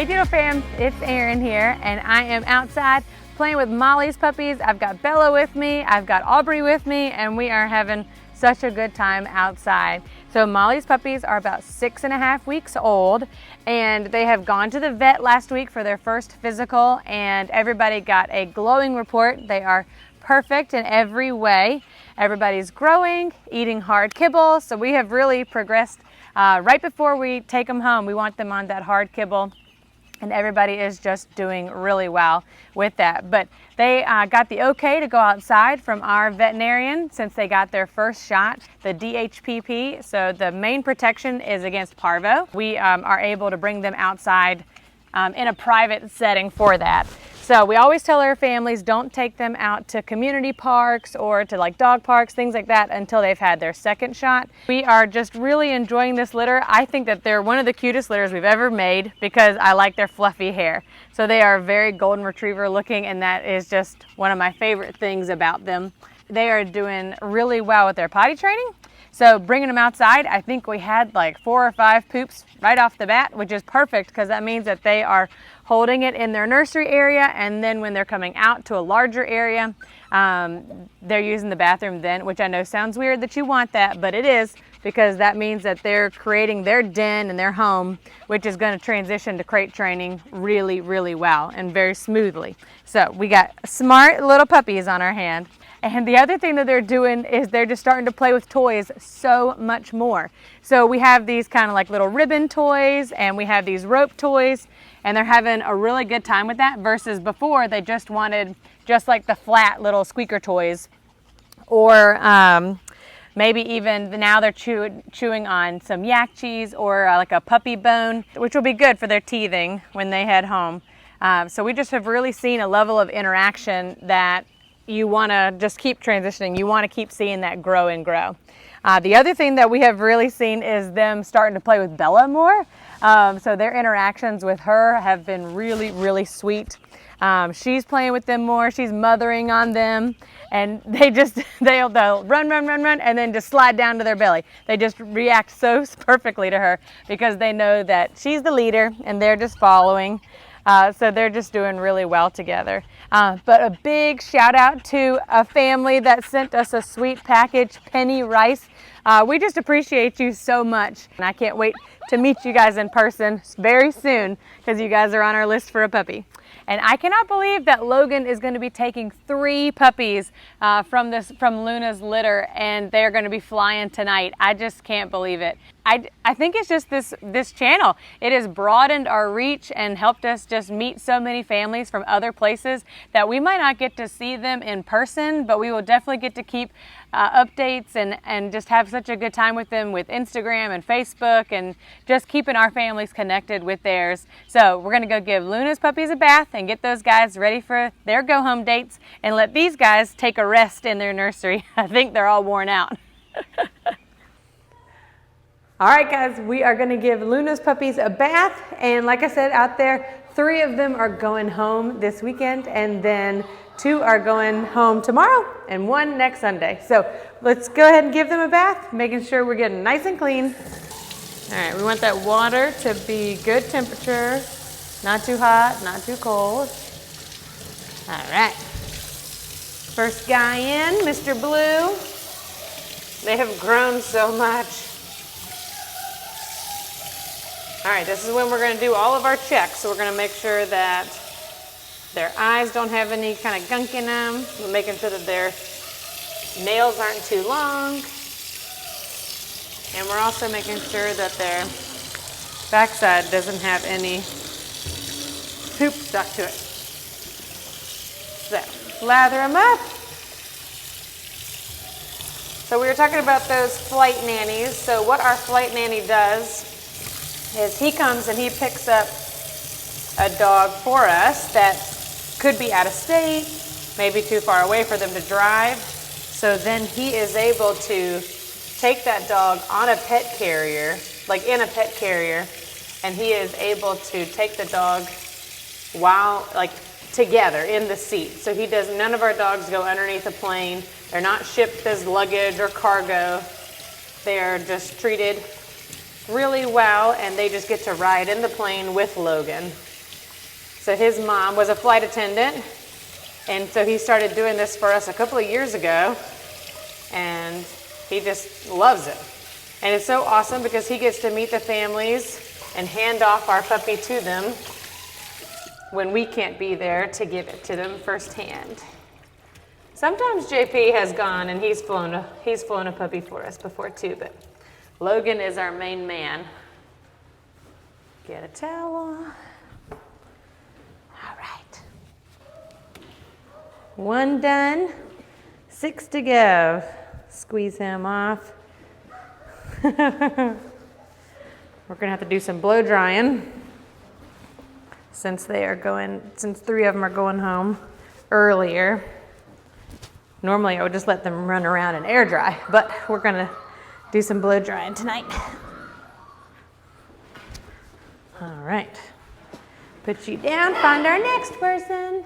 Hey Doodle Fam, it's Erin here, and I am outside playing with Molly's puppies. I've got Bella with me, I've got Aubrey with me, and we are having such a good time outside. So Molly's puppies are about 6.5 weeks old, and they have gone to the vet last week for their first physical, and everybody got a glowing report. They are perfect in every way. Everybody's growing, eating hard kibble, so we have really progressed. Right before we take them home, we want them on that hard kibble, and everybody is just doing really well with that. But they got the okay to go outside from our veterinarian since they got their first shot, the DHPP. So the main protection is against parvo. We are able to bring them outside in a private setting for that. So we always tell our families, don't take them out to community parks or to like dog parks, things like that, until they've had their second shot. We are just really enjoying this litter. I think that they're one of the cutest litters we've ever made because I like their fluffy hair. So they are very golden retriever looking, and that is just one of my favorite things about them. They are doing really well with their potty training. So bringing them outside, I think we had like 4 or 5 poops right off the bat, which is perfect because that means that they are holding it in their nursery area, and then when they're coming out to a larger area, they're using the bathroom then, which I know sounds weird that you want that, but it is, because that means that they're creating their den and their home, which is going to transition to crate training really, really well and very smoothly. So we got smart little puppies on our hand. And the other thing that they're doing is they're just starting to play with toys so much more. So we have these kind of like little ribbon toys, and we have these rope toys, and they're having a really good time with that, versus before they just wanted just like the flat little squeaker toys, or maybe even now they're chewing on some yak cheese or like a puppy bone, which will be good for their teething when they head home. So we just have really seen a level of interaction that you want to just keep transitioning. You want to keep seeing that grow and grow. The other thing that we have really seen is them starting to play with Bella more. So their interactions with her have been really, really sweet. She's playing with them more. She's mothering on them, and they'll run, and then just slide down to their belly. They just react so perfectly to her because they know that she's the leader and they're just following. So they're just doing really well together. But a big shout out to a family that sent us a sweet package, Penny Rice. We just appreciate you so much, and I can't wait to meet you guys in person very soon because you guys are on our list for a puppy. And I cannot believe that Logan is going to be taking 3 puppies from Luna's litter, and they're going to be flying tonight. I just can't believe it. I think it's just this channel. It has broadened our reach and helped us just meet so many families from other places that we might not get to see them in person, but we will definitely get to keep updates and just have such a good time with them with Instagram and Facebook, and just keeping our families connected with theirs. So we're going to go give Luna's puppies a bath and get those guys ready for their go home dates, and let these guys take a rest in their nursery. I think they're all worn out. All right, guys, we are going to give Luna's puppies a bath, and like I said, out there, 3 of them are going home this weekend, and then 2 are going home tomorrow, and 1 next Sunday. So let's go ahead and give them a bath, making sure we're getting nice and clean. All right, we want that water to be good temperature, not too hot, not too cold. All right. First guy in, Mr. Blue. They have grown so much. All right, this is when we're going to do all of our checks. So we're going to make sure that their eyes don't have any kind of gunk in them. We're making sure that their nails aren't too long. And we're also making sure that their backside doesn't have any poop stuck to it. So, lather them up. So we were talking about those flight nannies. So what our flight nanny does is he comes and he picks up a dog for us that could be out of state, maybe too far away for them to drive. So then he is able to take that dog on a pet carrier, like in a pet carrier, and he is able to take the dog while, like, together in the seat. So he does, none of our dogs go underneath a plane. They're not shipped as luggage or cargo. They are just treated really well, and they just get to ride in the plane with Logan. So his mom was a flight attendant, and so he started doing this for us a couple of years ago, and he just loves it. And it's so awesome because he gets to meet the families and hand off our puppy to them when we can't be there to give it to them firsthand. Sometimes JP has gone and he's flown a puppy for us before too, but Logan is our main man. Get a towel. All right. 1 done, 6 to go. Squeeze him off. We're gonna have to do some blow drying since 3 of them are going home earlier. Normally I would just let them run around and air dry, but we're gonna do some blow drying tonight. All right, put you down, find our next person.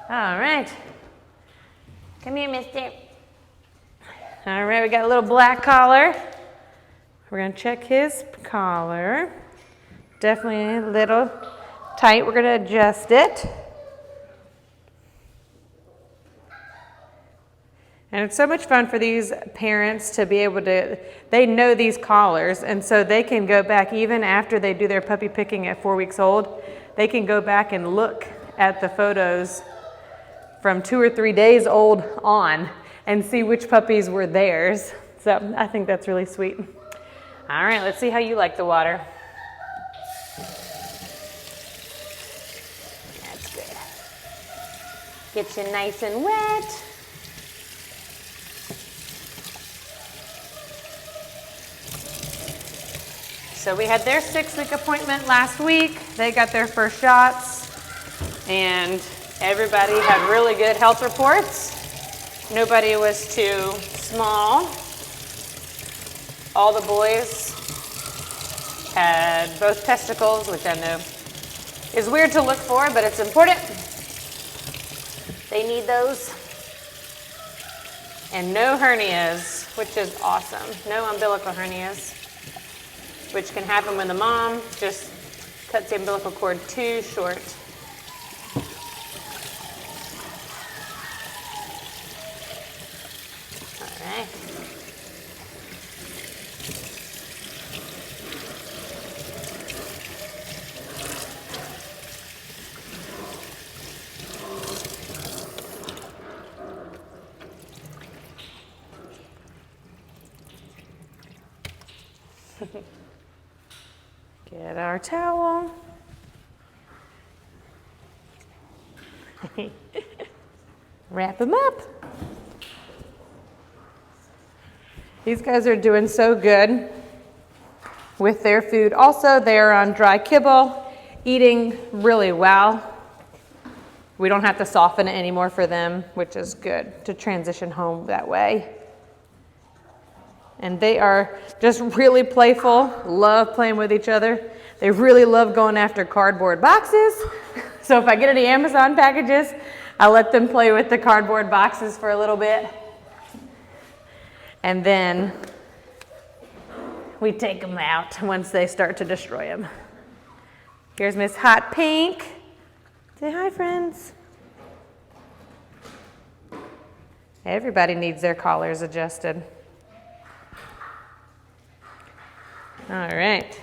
All right, come here, mister. All right, we got a little black collar. We're gonna check his collar. Definitely a little tight. We're gonna adjust it. And it's so much fun for these parents to be able to, they know these collars, and so they can go back even after they do their puppy picking at 4 weeks old, they can go back and look at the photos from 2 or 3 days old on and see which puppies were theirs. So I think that's really sweet. All right, let's see how you like the water. That's good. Get you nice and wet. So we had their 6-week appointment last week. They got their first shots, and everybody had really good health reports. Nobody was too small. All the boys had both testicles, which I know is weird to look for, but it's important. They need those. And no hernias, which is awesome. No umbilical hernias, which can happen when the mom just cuts the umbilical cord too short. All right. Get our towel. Wrap them up. These guys are doing so good with their food. Also, they're on dry kibble, eating really well. We don't have to soften it anymore for them, which is good to transition home that way. And they are just really playful, love playing with each other. They really love going after cardboard boxes. So if I get any Amazon packages, I let them play with the cardboard boxes for a little bit. And then we take them out once they start to destroy them. Here's Miss Hot Pink. Say hi, friends. Everybody needs their collars adjusted. All right.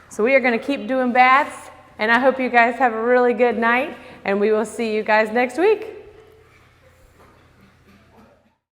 So we are going to keep doing baths, and I hope you guys have a really good night, and we will see you guys next week.